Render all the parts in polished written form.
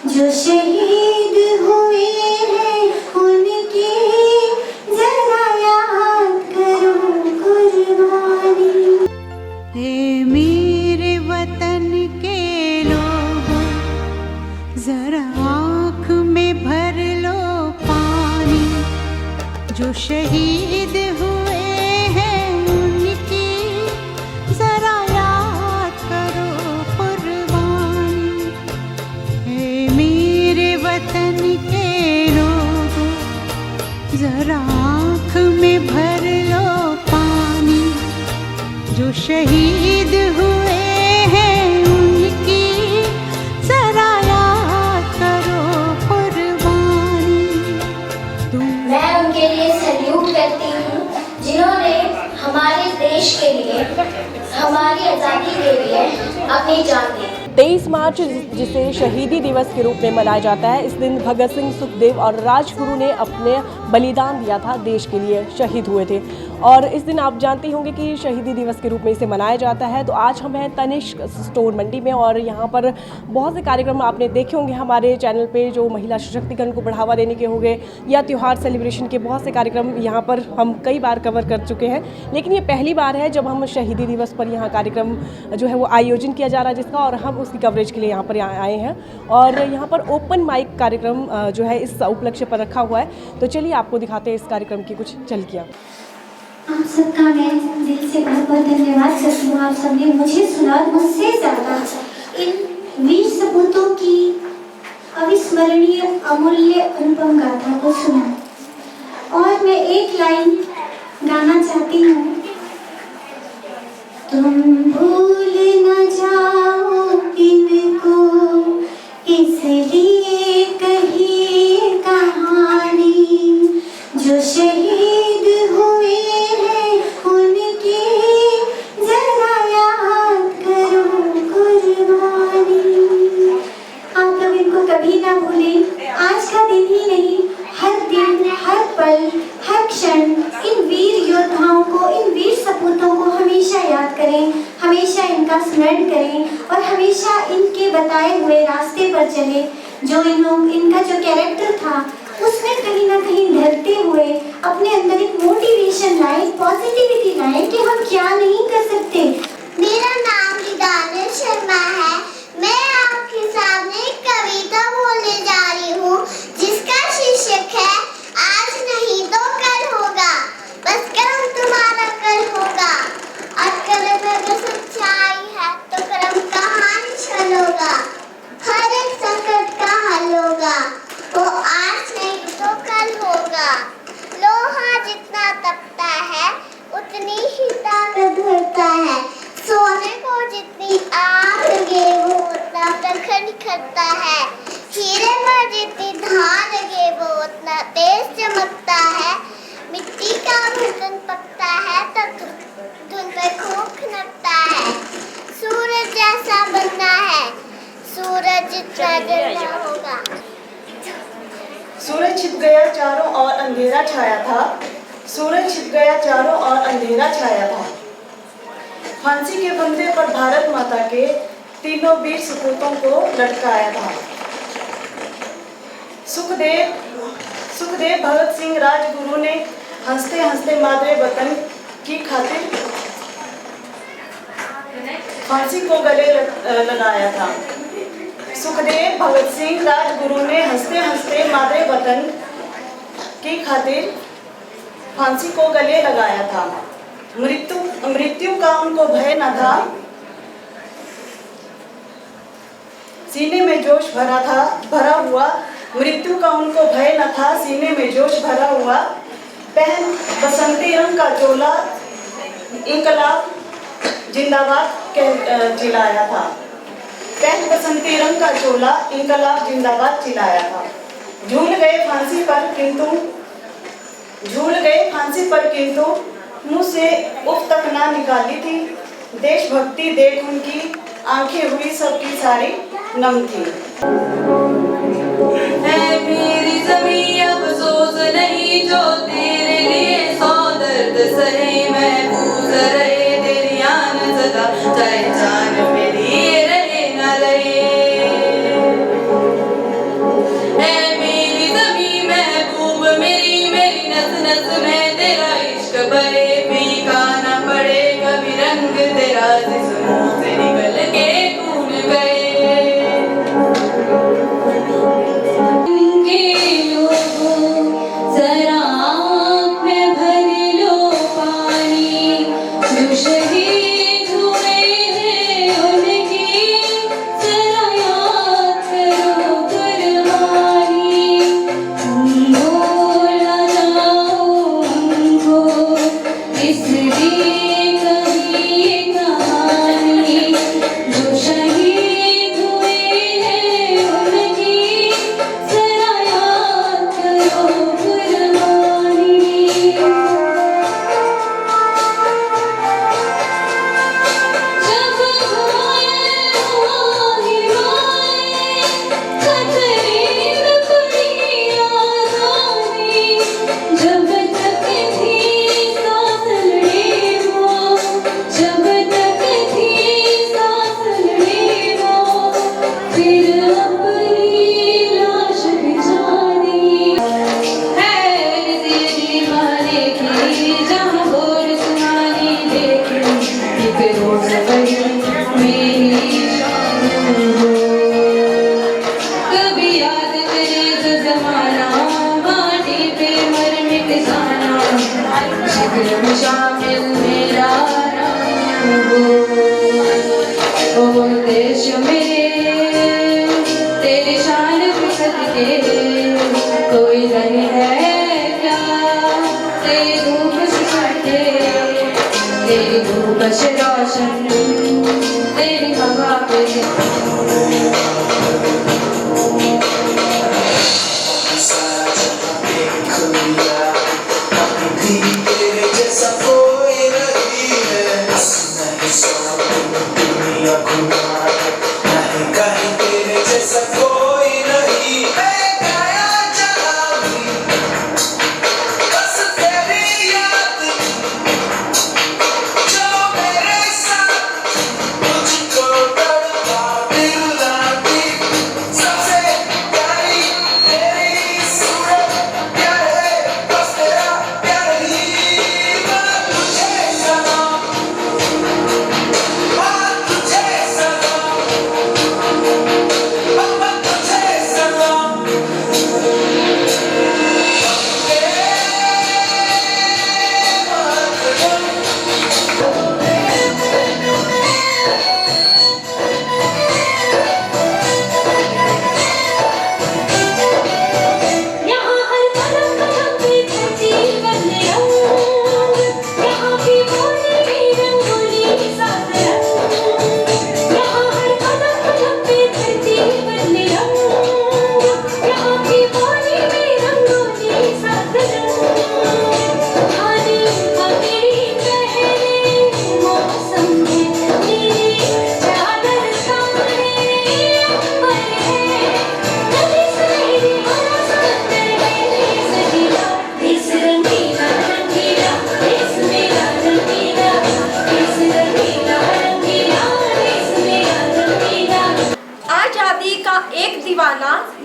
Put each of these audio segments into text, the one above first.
जो शहीद हुए हैं उनकी जरा याद करो कुर्बानी। हे मेरे वतन के लोगों, जरा आँख में भर लो पानी। जो शहीद हुए हैं उनकी जरा याद करो कुर्बानी। हे मेरे वतन के लोगों, जरा आँख में भर लो पानी। जो शहीद हुए हैं उनकी जरा याद करो कुर्बानी। मैं उनके लिए सैल्यूट करती हूँ जिन्होंने हमारे देश के लिए, हमारी आज़ादी के लिए अपनी जान दी। 23 मार्च जिसे शहीदी दिवस के रूप में मनाया जाता है, इस दिन भगत सिंह, सुखदेव और राजगुरु ने अपने बलिदान दिया था, देश के लिए शहीद हुए थे। और इस दिन आप जानते होंगे कि शहीदी दिवस के रूप में इसे मनाया जाता है। तो आज हम हैं तनिष्क स्टोर मंडी में और यहाँ पर बहुत से कार्यक्रम आपने देखे होंगे हमारे चैनल पे, जो महिला सशक्तिकरण को बढ़ावा देने के होंगे या त्यौहार सेलिब्रेशन के बहुत से कार्यक्रम यहाँ पर हम कई बार कवर कर चुके हैं। लेकिन ये पहली बार है जब हम शहीदी दिवस पर यहाँ कार्यक्रम जो है वो आयोजन किया जा रहा है जिसका, और हम उसकी कवरेज के लिए यहाँ पर आए हैं। और यहाँ पर ओपन माइक कार्यक्रम जो है इस उपलक्ष्य पर रखा हुआ है। तो चलिए आपको दिखाते हैं इस कार्यक्रम की कुछ झलकियाँ। आप सबका मैं दिल से बहुत बहुत धन्यवाद करती हूँ। आप सबने मुझे सुना, मुझसे ज़्यादा इन वीर सपूतों की अविस्मरणीय अमूल्य अनुपम गाथा को सुना। और मैं एक लाइन गाना चाहती हूँ। तुम भूल न जाओ इनको, इसलिए कही कहानी। जो शहीद हुए हैं उनकी जरा याद करो कुर्बानी। आप लोग इनको कभी ना भूलें। आज का दिन ही नहीं, हर दिन, हर पल, हर क्षण इन वीर योद्धाओं को, इन वीर सपूतों को हमेशा याद करें, हमेशा इनका स्मरण करें और हमेशा इनके बताए हुए रास्ते पर चले। जो इनका जो कैरेक्टर था उसमें कहीं ना कहीं ढलते हुए अपने अंदर एक मोटिवेशन लाए, पॉजिटिविटी लाए कि हम क्या नहीं कर सकते। मेरा नाम रिदान शर्मा है। मैं आपके सामने एक कविता बोलने जा रही हूँ जिसका शीर्षक है आज नहीं तो कल होगा, बस कर्म तुम्हारा कल होगा। और कर्म में अगर सच्चाई है तो कर्म कहाँ निश्चल होगा। हर एक संकट का हल होगा, वो आज नहीं तो कल होगा। लोहा जितना तपता है उतनी ही ताकत भरता है। सोने को जितनी आग लगे वो उतना प्रखर निखरता है। हीरे पर जितनी धार लगे वो उतना तेज चमकता है। मिट्टी का बर्तन पकता है तब धुन पर खूब खनकता है। सूरज जैसा बनना है, सूरज जितना जलना होगा। सूरज छिप गया चारों ओर अंधेरा छाया था। सूरज छिप गया चारों ओर अंधेरा छाया था। फांसी के फंदे पर भारत माता के तीनों वीर सपूतों को लटकाया था। सुखदेव भगत सिंह राजगुरु ने हंसते हंसते मादरे वतन की खातिर फांसी को गले लगाया था। सुखदेव भगत सिंह राजगुरु ने हंसते हंसते मादरे वतन की खातिर फांसी को गले लगाया था। मृत्यु का उनको भय न था, सीने में जोश भरा हुआ। मृत्यु का उनको भय न था, सीने में जोश भरा हुआ। पहन बसंती रंग का चोला, इंकलाब जिंदाबाद चिल्लाया था। पहन बसंती रंग का चोला, इंकलाब जिंदाबाद चिल्लाया था। झूल गए फांसी पर किंतु मुँह से उफ तक ना निकाली थी। देशभक्ति देख उनकी आंखें हुई सबकी सारी नम थी। है मेरी ज़मीं अफ़सोस नहीं जो तेरे लिए सौ दर्द सहे। महफूज रहे तेरी आन सदा, चाहे जान मेरी रहे न रहे। महफिल में शामिल मेरा रंग हो। ओ देश मेरे तेरी शान पे सदके कोई नहीं है क्या, तेरी धूप से छटे, तेरी धूप से रोशन, तेरी हवा पे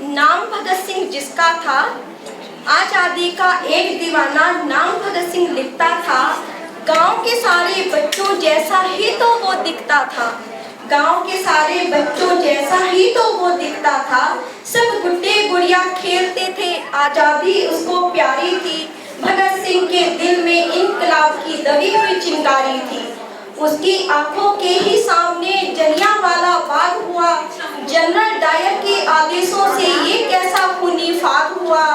नाम भगत सिंह जिसका था, आजादी का एक दीवाना नाम भगत सिंह लिखता था। गांव के सारे बच्चों जैसा ही तो वो दिखता था, गांव के सारे बच्चों जैसा ही तो वो दिखता था। सब गुड्डे गुड़िया खेलते थे, आजादी उसको प्यारी थी। भगत सिंह के दिल में इनकलाब की दबी हुई चिंगारी थी। उसकी आंखों के ही सामने जलियांवाला बाग हुआ। जनरल डायर के आदेशों से ये कैसा खूनी फाग हुआ।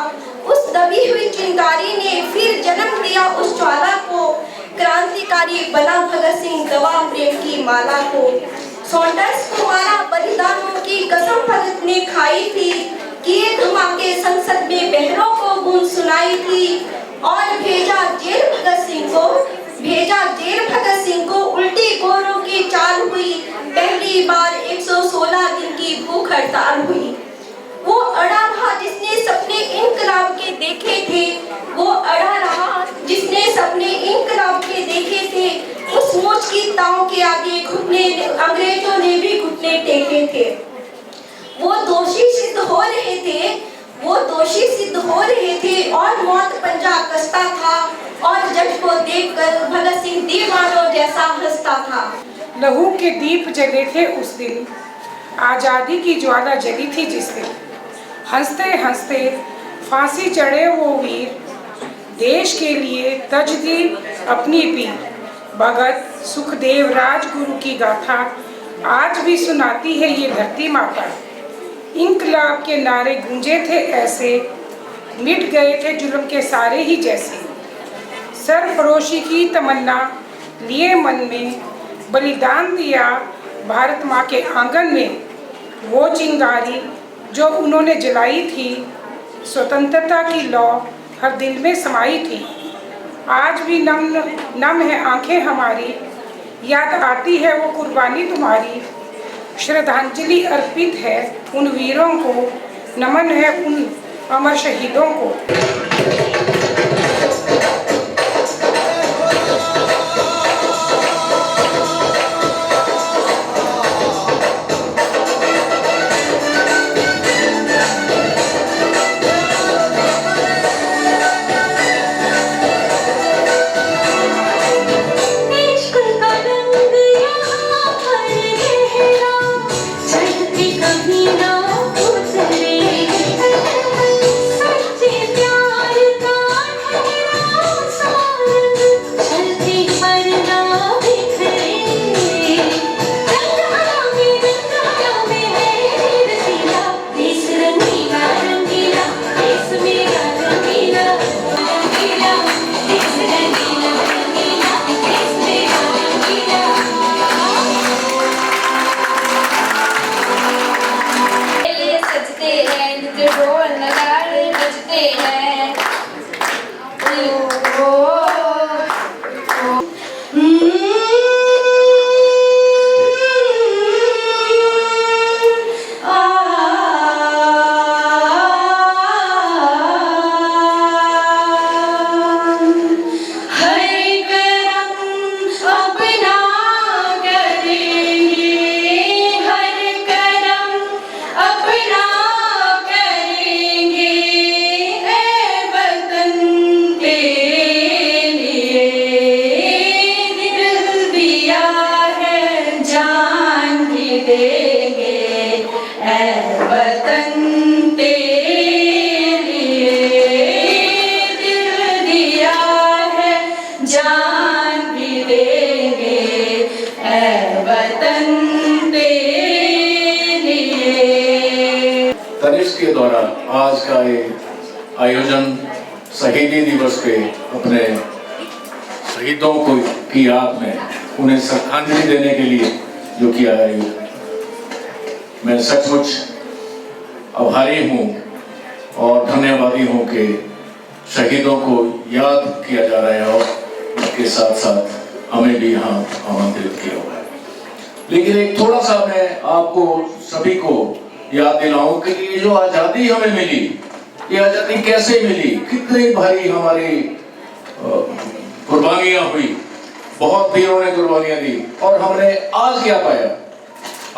उस दबी हुई चिंगारी ने फिर जन्म दिया उस ज्वाला को। क्रांतिकारी बना भगत सिंह दवा प्रेम की माला को। सॉन्डर्स को मारा बलिदानों की कसम भगत ने खाई थी। किए धमाके संसद में बहरों को गूंज सुनाई थी। और भेजा जेल भगत सिंह को उल्टी गोरों की चाल हुई। पहली बार 116 दिन की भूख हड़ताल हुई। वो अड़ा रहा जिसने सपने इनकलाब के देखे थे, वो अड़ा रहा जिसने सपने इनकलाब के देखे थे। उस मोच की ताव के आगे घुटने अंग्रेजों ने भी घुटने टेके थे। वो दोषी सिद्ध हो रहे थे और मौत पंजा कसता था। और जज को देखकर भगत सिंह दीवानों जैसा हंसता था। लहू के दीप जले थे उस दिन, आजादी की ज्वाला जली थी जिस दिन। हंसते हंसते फांसी चढ़े वो वीर, देश के लिए तज दी अपनी पीर। भगत सुखदेव राजगुरु की गाथा आज भी सुनाती है ये धरती माता। इंकलाब के नारे गूंजे थे ऐसे, मिट गए थे जुल्म के सारे ही जैसे। सरफरोशी की तमन्ना लिए मन में, बलिदान दिया भारत माँ के आंगन में। वो चिंगारी जो उन्होंने जलाई थी, स्वतंत्रता की लौ हर दिल में समाई थी। आज भी नम है आंखें हमारी, याद आती है वो कुर्बानी तुम्हारी। श्रद्धांजलि अर्पित है उन वीरों को, नमन है उन अमर शहीदों को। कभी ना उतरे, सच्चे प्यार का जिसे ढोल नगाड़े बजते हैं। तनिष्क के द्वारा आज का ये आयोजन शहीदी दिवस पे अपने शहीदों को की याद में उन्हें श्रद्धांजलि देने के लिए जो किया है, मैं सचमुच आभारी हूँ और धन्यवादी हूँ कि शहीदों को याद किया जा रहा है और उसके साथ साथ हमें भी यहाँ आमंत्रित किया हुआ है। लेकिन एक थोड़ा सा मैं आपको सभी को याद दिलाऊं कि ये जो आजादी हमें मिली, ये आजादी कैसे मिली, कितनी भारी हमारी कुर्बानियां हुई, बहुत वीरों ने कुर्बानियां दी और हमने आज क्या पाया।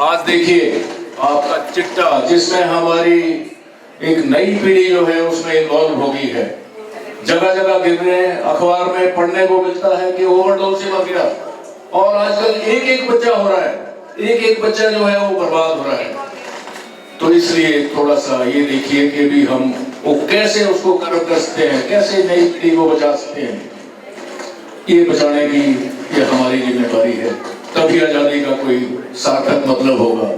आज देखिए आपका चिट्ठा जिसमें हमारी एक नई पीढ़ी जो है उसमें इन्वॉल्व हो गई है। जगह जगह गिरने अखबार में पढ़ने को मिलता है कि ओवरडोज से मर गया और आजकल एक एक बच्चा हो रहा है, एक एक बच्चा जो है वो बर्बाद हो रहा है। तो इसलिए थोड़ा सा ये देखिए कि भी हम वो कैसे उसको कर्म कर सकते हैं, कैसे नई पीढ़ी को बचा सकते हैं। ये बचाने की ये हमारी जिम्मेदारी है, तभी आजादी का कोई सार्थक मतलब होगा।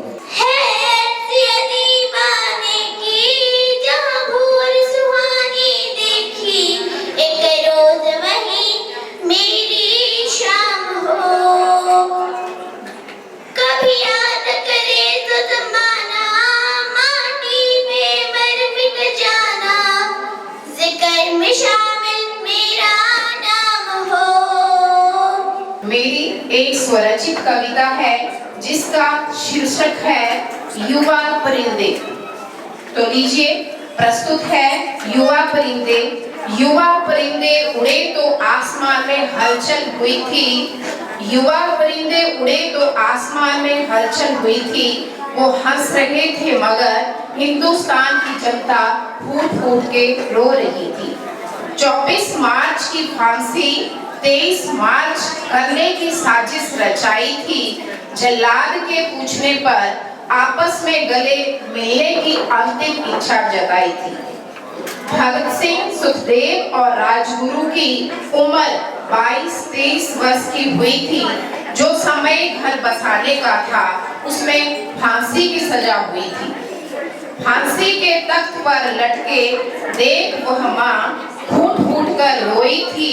मेरी एक स्वरचित कविता है जिसका शीर्षक है युवा परिंदे। तो लीजिए प्रस्तुत है युवा परिंदे। युवा परिंदे उड़े तो आसमान में हलचल हुई थी, युवा परिंदे उड़े तो आसमान में हलचल हुई थी। वो हंस रहे थे मगर हिंदुस्तान की जनता फूट फूट के रो रही थी। 24 मार्च की फांसी 23 मार्च करने की साजिश रचाई थी। जल्लाद के पूछने पर आपस में गले मिलने की अंतिम इच्छा जताई थी। भगत सिंह, सुखदेव और राजगुरु की उम्र 22-23 वर्ष की हुई थी। जो समय घर बसाने का था उसमें फांसी की सजा हुई थी। फांसी के तख्त पर लटके देख वह माँ फूट फूट कर रोई थी।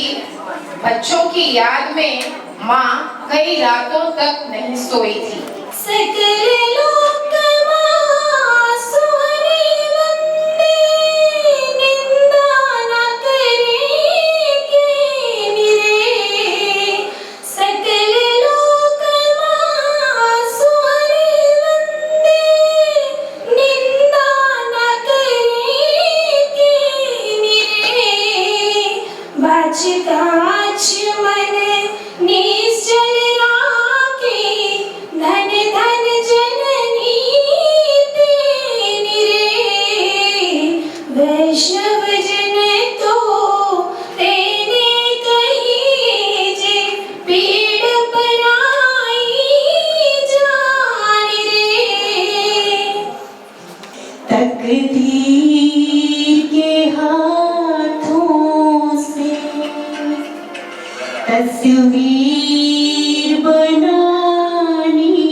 बच्चों की याद में माँ कई रातों तक नहीं सोई थी। सकल लोक सोने वंदे, निंदा न करेंगे मेरे। सकल लोक सोने वंदे, निंदा न करेंगे मेरे। बाज काज मन निश्चल राखे, धन धन जननी तेरी रे। वैष्णव जन तो तेने कही जे, पीड़ पराई जान रे। तकदीर के हाथों से तस्वीर बनानी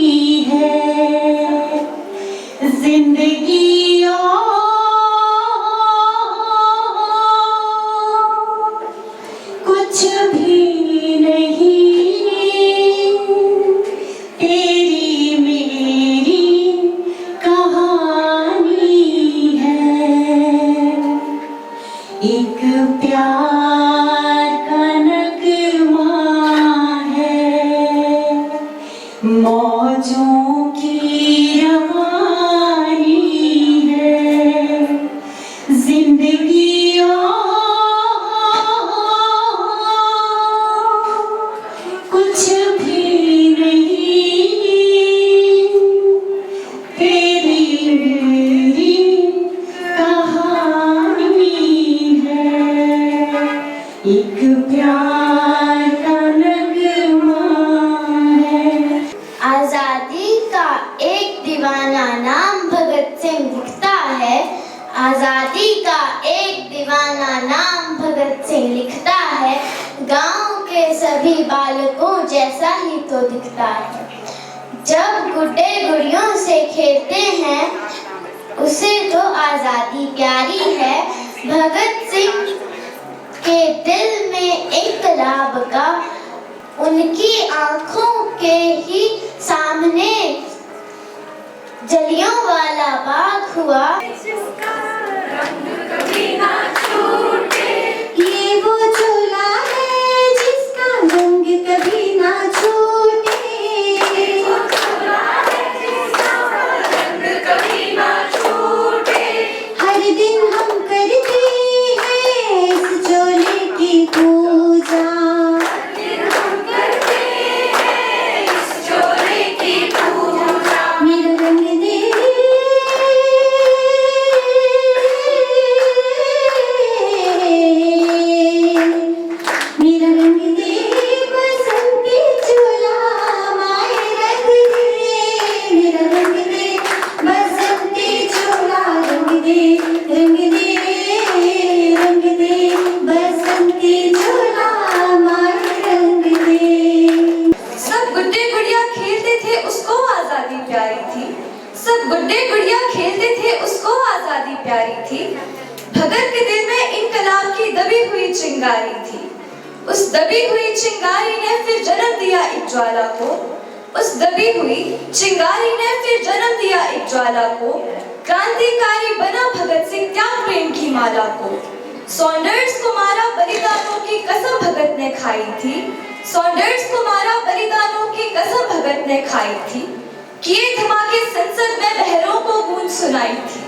है, जिंदगी कुछ भी नहीं, तेरी मेरी कहानी है। प्यार का नगमा है, मौजों की रवानी है, जिंदगी कुछ भी नहीं, तेरी मेरी कहानी है, एक प्यार का नगमा है। आजादी का एक दीवाना नाम भगत सिंह लिखता है, आजादी का एक दीवाना नाम भगत सिंह लिखता है, गांव के सभी बालकों जैसा ही तो दिखता है। जब गुड्डे गुड़ियों से खेलते हैं उसे तो आजादी प्यारी है, भगत सिंह के दिल में इनकलाब का उनकी आंखों के ही सामने जलियांवाला बाग हुआ। ये वो झोला है जिसका रंग कभी ना छूटे, हर दिन हम करते हैं इस झोले की पूजा, मेरा रंग दे मेरा रंग दे बसंती चोला, माए रंग दे मेरा रंग दे बसंती चोला, रंग दे रंग दे बसंती चोला, माए रंग दे। सब गुड्डे गुड़िया खेलते थे उसको आजादी प्यारी थी, सब गुड्डे गुड़िया खेलते थे उसको आजादी प्यारी थी, भगत के दिल में इनकलाब की दबी हुई चिंगारी थी, उस दबी हुई चिंगारी ने फिर जन्म दिया एक ज्वाला को, उस दबी हुई चिंगारी ने फिर जन्म दिया एक ज्वाला को, क्रांतिकारी बना भगत सिंह त्याग प्रेम की माला को, सॉन्डर्स को मारा बलिदानों की कसम भगत ने खाई थी, सॉन्डर्स को मारा बलिदानों की कसम भगत ने खाई थी, किए धमाके संसद में लहरों को गूंज सुनाई थी,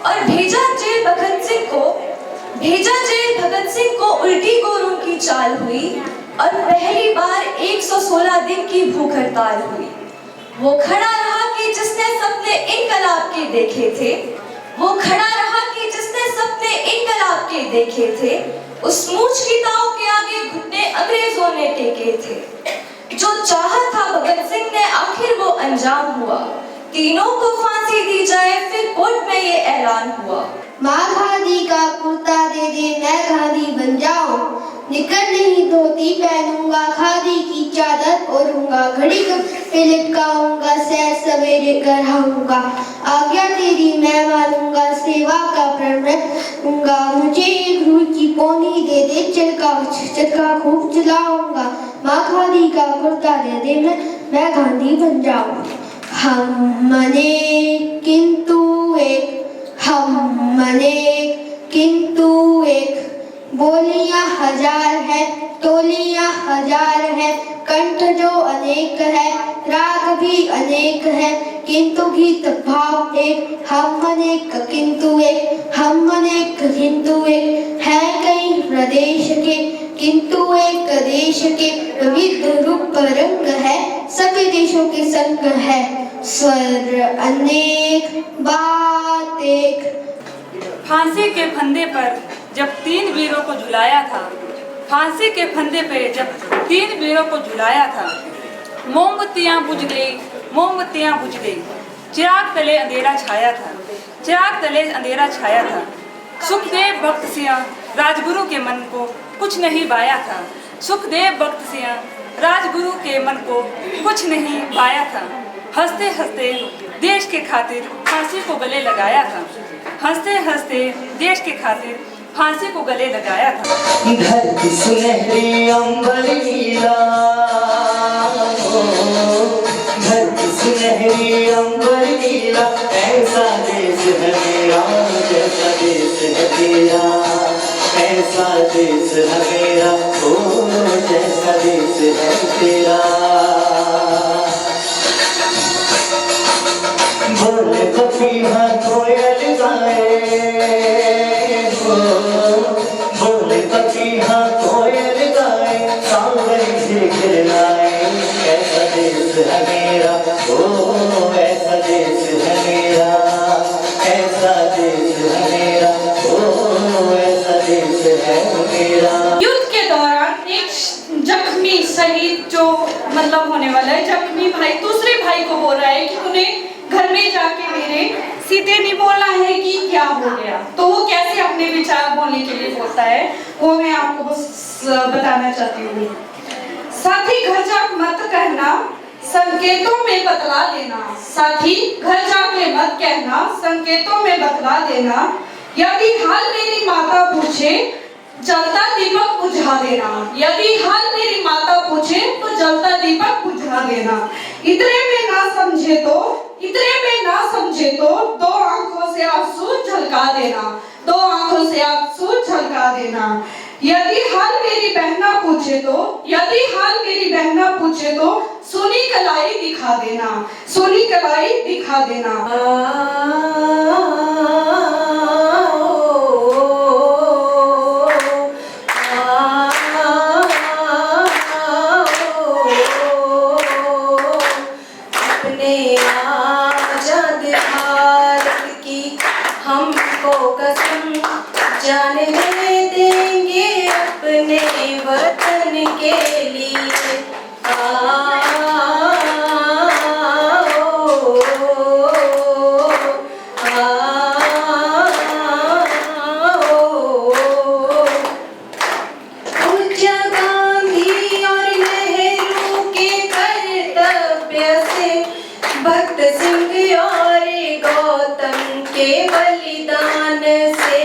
और भेजा जेल भगत सिंह को उल्टी गोरों की चाल हुई, और पहली बार 116 दिन की भूख हड़ताल हुई। वो खड़ा रहा कि जिसने सपने इनकलाब के देखे थे, वो खड़ा रहा कि जिसने सपने इनकलाब के देखे थे, उस मूंछ की ताव के आगे घुटने अंग्रेजों ने टेके थे। जो चाहा था भगत सिंह ने आखिर वो अंजाम हुआ, तीनों को फांसी दी जाए फिर कोर्ट में ये ऐलान हुआ। माँ खादी का कुर्ता दे दे मैं खादी बन जाऊं, निकर नहीं धोती पहनूंगा, खादी की चादर ओढ़ूंगा, घड़ी पे लटकाऊंगा, सैर सवेरे कराऊंगा, आज्ञा तेरी मैं मानूंगा, सेवा का प्रण रखूंगा, मुझे एक रूह की पौनी दे दे चरखा खूब चलाऊंगा, माँ खादी का कुर्ता दे दे मैं गांधी बन जाऊं। हम अनेक किंतु एक, हम अनेक किंतु एक, बोलियां हजार है टोलियां हजार है, कंठ जो अनेक है राग भी अनेक है, किंतु गीत भाव एक, हम अनेक किंतु एक, हम अनेक किंतु एक, है कई प्रदेश के किंतु एक देश के, विविध रूप रंग है सभी देशों के संग है, स्वर अनेक बात एक। फांसी के फंदे पर जब 3 वीरों को झुलाया था, फांसी के फंदे पे जब 3 वीरों को झुलाया था, मोमबत्तियां बुझ गई, मोमबत्तियां बुझ गई, चिराग तले अंधेरा छाया था, चिराग तले अंधेरा छाया था, सुखदेव भक्त सिंह राजगुरु के मन को कुछ नहीं भाया था, सुखदेव भक्त सिंह राजगुरु के मन को कुछ नहीं भाया था, हंसते हंसते देश के खातिर फांसी को गले लगाया था, हंसते हंसते देश के खातिर फांसी को गले लगाया था। धरती सुनहरी अंबर नीला, धरती सुनहरी अंबर नीला, ऐसा देश है मेरा जैसा देश है तेरा, ऐसा है मेरा, ओ जैसा देश है तेरा। बोले पपीहा कोयल गाए, बोले पपीहा कोयल गाए, सांबर झिलझिल लाए। ऐसा देश है मेरा, ओ ऐसा देश है मेरा, ऐसा देश है मेरा, ओ ऐसा देश है मेरा। युद्ध के दौरान एक जख्मी शहीद जो मतलब होने वाला है, जख्मी भाई दूसरे भाई को बोल रहा है कि उन्हें घर में जाके मेरे सीधे नहीं बोलना है कि क्या हो गया। तो वो कैसे अपने विचार बोलने के लिए बोलता है वो मैं आपको बस बताना चाहती हूँ। साथी घर जा मत कहना, संकेतों में बतला देना। साथी घर जाके मत कहना, संकेतों में बतला देना। यदि हाल मेरी माता पूछे जलता दीपक बुझा देना। यदि हाल मेरी माता पूछे तो जलता दीपक बुझा देना। इतने में ना समझे तो, इतने में ना समझे तो दो आंखों से आंसू झलका देना। दो आंखों से आंसू झलका देना। यदि हाल मेरी बहना पूछे तो, यदि हाल मेरी बहना पूछे तो सोनी कलाई दिखा देना। सोनी कलाई दिखा देना। जाने देंगे अपने वतन के लिए। पूज्य गांधी और नेहरू के कर्तव्य से, भक्त सिंह और गौतम के बलिदान से।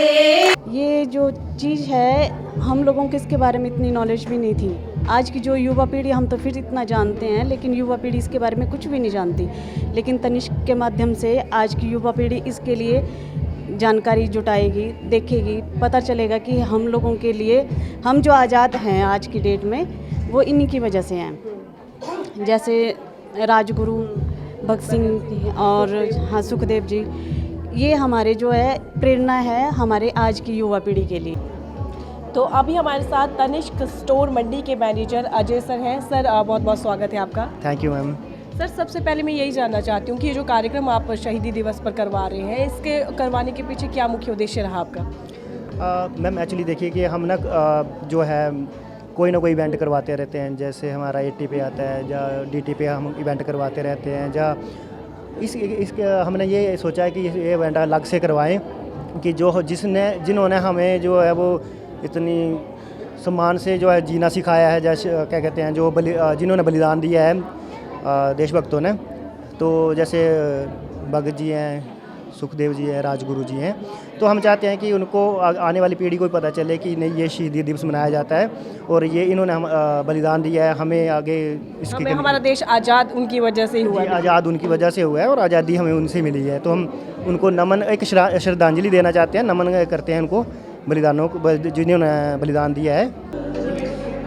ये जो चीज़ है हम लोगों को इसके बारे में इतनी नॉलेज भी नहीं थी। आज की जो युवा पीढ़ी, हम तो फिर इतना जानते हैं लेकिन युवा पीढ़ी इसके बारे में कुछ भी नहीं जानती। लेकिन तनिष्क के माध्यम से आज की युवा पीढ़ी इसके लिए जानकारी जुटाएगी, देखेगी, पता चलेगा कि हम लोगों के लिए हम जो आज़ाद हैं आज की डेट में वो इन्हीं की वजह से हैं। जैसे राजगुरु भगत सिंह और हाँ सुखदेव जी, ये हमारे जो है प्रेरणा है हमारे आज की युवा पीढ़ी के लिए। तो अभी हमारे साथ तनिष्क स्टोर मंडी के मैनेजर अजय सर हैं। सर बहुत बहुत स्वागत है आपका। Thank you ma'am. सर सबसे पहले मैं यही जानना चाहती हूँ कि ये जो कार्यक्रम आप शहीदी दिवस पर करवा रहे हैं, इसके करवाने के पीछे क्या मुख्य उद्देश्य रहा आपका? मैम एक्चुअली देखिए कि हम ना जो है कोई ना कोई इवेंट करवाते रहते हैं। जैसे हमारा 80 पे आता है या DT पे हम इवेंट करवाते रहते हैं। या इसके हमने ये सोचा है कि ये इवेंट अलग से करवाएं कि जिन्होंने हमें जो है वो इतनी सम्मान से जो है जीना सिखाया है, जैसे क्या कहते हैं जो जिन्होंने बलिदान दिया है देशभक्तों ने। तो जैसे भगत जी हैं, सुखदेव जी हैं, राजगुरु जी हैं। तो हम चाहते हैं कि उनको आने वाली पीढ़ी को पता चले कि नहीं, ये शहीदी दिवस मनाया जाता है और ये इन्होंने बलिदान दिया है हमें आगे। इसकी हमारा देश आज़ाद उनकी वजह से ही हुआ है। आज़ाद उनकी वजह से हुआ है और आज़ादी हमें उनसे मिली है। तो हम उनको नमन, एक श्रद्धांजलि देना चाहते हैं, नमन करते हैं उनको बलिदानों को जिन्होंने बलिदान दिया है।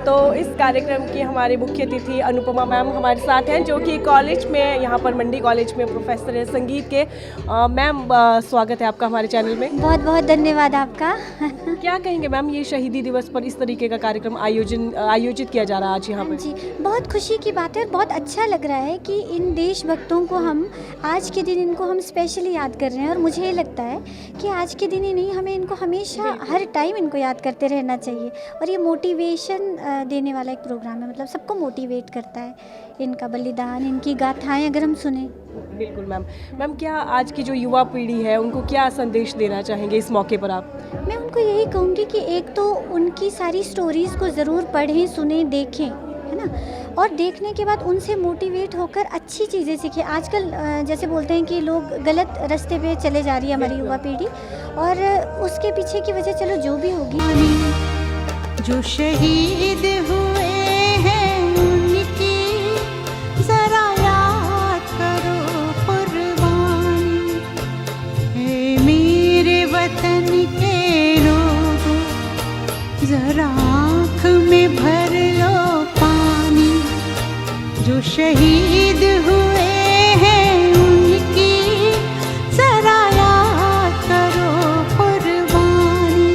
तो इस कार्यक्रम की हमारी मुख्य अतिथि अनुपमा मैम हमारे साथ हैं, जो कि कॉलेज में, यहाँ पर मंडी कॉलेज में प्रोफेसर है संगीत के। मैम स्वागत है आपका हमारे चैनल में। बहुत बहुत धन्यवाद आपका। क्या कहेंगे मैम, ये शहीदी दिवस पर इस तरीके का कार्यक्रम आयोजित किया जा रहा है आज यहाँ पर? जी, बहुत खुशी की बात है और बहुत अच्छा लग रहा है कि इन देशभक्तों को हम आज के दिन इनको हम स्पेशली याद कर रहे हैं। और मुझे ये लगता है कि आज के दिन ही नहीं, हमें इनको हमेशा हर टाइम इनको याद करते रहना चाहिए। और ये मोटिवेशन देने वाला एक प्रोग्राम है, मतलब सबको मोटिवेट करता है। इनका बलिदान, इनकी गाथाएं अगर हम सुने। बिल्कुल मैम। मैम क्या आज की जो युवा पीढ़ी है उनको क्या संदेश देना चाहेंगे इस मौके पर आप? मैं उनको यही कहूँगी कि एक तो उनकी सारी स्टोरीज़ को ज़रूर पढ़ें, सुने, देखें, है ना। और देखने के बाद उनसे मोटिवेट होकर अच्छी चीज़ें सीखें। आजकल जैसे बोलते हैं कि लोग गलत रास्ते पे चले जा रही है हमारी युवा पीढ़ी, और उसके पीछे की वजह चलो जो भी होगी। जो शहीद हुए हैं उनकी जरा याद करो कुर्बानी। हे मेरे वतन के लोगों, जरा जो शहीद हुए हैं उनकी जरा याद करो कुर्बानी।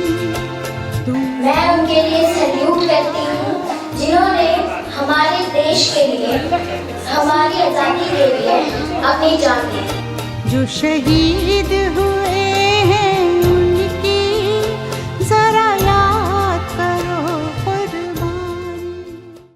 मैं उनके लिए सल्यूट करती हूँ जिन्होंने हमारे देश के लिए, हमारी आज़ादी के लिए अपनी जान दी। जो शहीद हुए